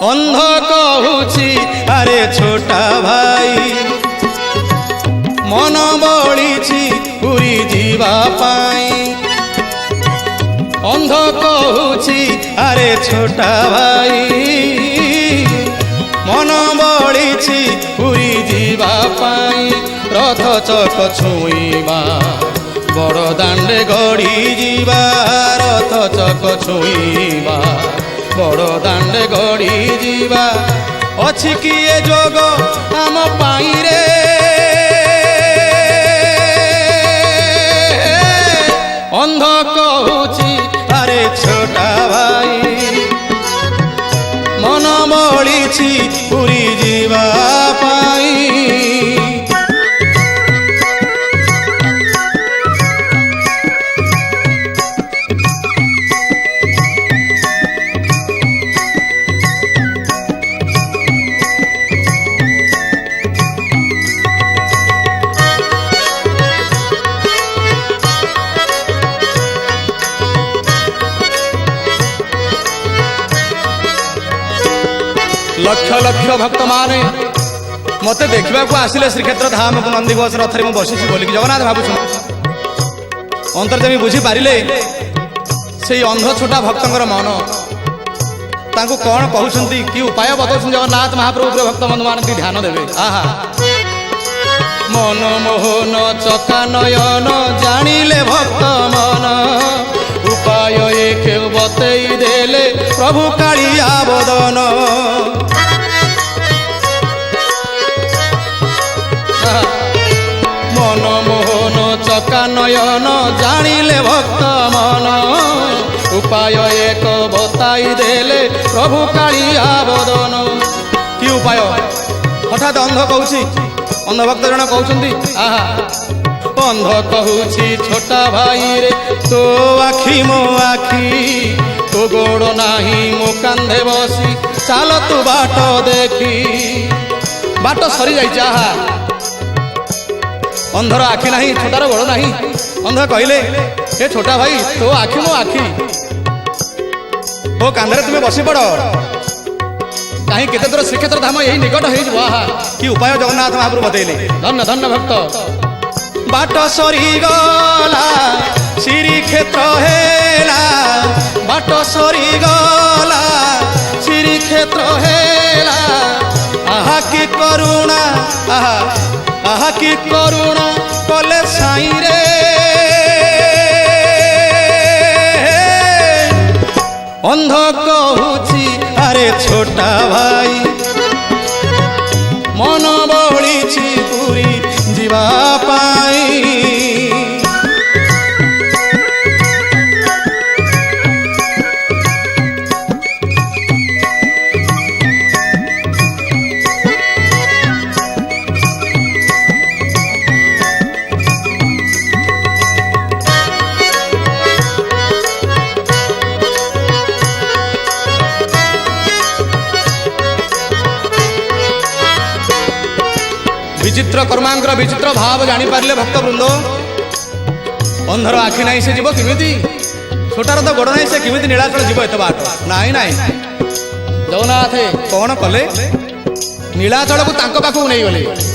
अंध कहूची अरे छोटा भाई मन बड़ी पुरी जीवा पाई। अंध कहूची अरे छोटा भाई मन बड़ी पुरी जीवा पाई। रथ चक छुईबा बड़ दांडे गड़ी जीवा रथ चक छुईबा बड़ दांडे गड़ी जीवा अछि किए जोग आम पाई रे। अंध कहूची अरे छोटा भाई मन बड़ी पुरी जीवा पाई। लक्ष लक्ष भक्त माने मते देखा आसिले श्रीक्षेत्र धाम को नंदीघोष रथरे मु बसी बोलिक जगन्नाथ भावुँ अंतर जमी बुझी पारे से अंध छोटा भक्तर मन तांको कौन कहते कि उपाय बताऊँ जगन्नाथ महाप्रभु भक्त बंधु मान ध्यान देवे। आहा मन मोहन चका नयन जानिले भक्त मन उपाय एक बतई देले प्रभु कालिया बदन। मन मोहन चका नयन जानिले भक्त मन उपाय एक बताई देले प्रभु कालिया बदन। कि उपाय हठात अंध कहूची अंध भक्त जन कहते आहा अंध कहूची छोटा भाई रे तो आखि मो आखि तो गोड़ नाही मो कांधे बसी चाल तू बाट देखी। बाट सरी जाइए। आहा अंधर आखि नहीं छोटार गोड़ नहीं। अंध कहले हे छोटा भाई तो आखि मो आखि ओ कांधे तुम्हें बसी पड़ कहीं केते दूर श्रीक्षेत्र धाम यही निकट हो। आहा कि उपाय जगन्नाथ महाप्रभु बतैले। धन्य धन्य भक्त बाट सरी गला श्रीक्षेत्र हेला बाट सरी गला श्रीक्षेत्र हेला। आहा कि करुणा आहा आहा कि करुणा कले साई रे। अंध कहूची अरे छोटा भाई मन बड़ी पुरी जीवा पाई। विचित्र कर्मांकर विचित्र भाव जानी पारे भक्त वृंद। अंधर आखि नहीं से जीव किमिति छोटार तो गोड़ नहीं से किमिति नीलाचल जीव एत बाट नाई नाई। जगन्नाथ कौन कले नीलाचल को तांको पाखु नहीं गले।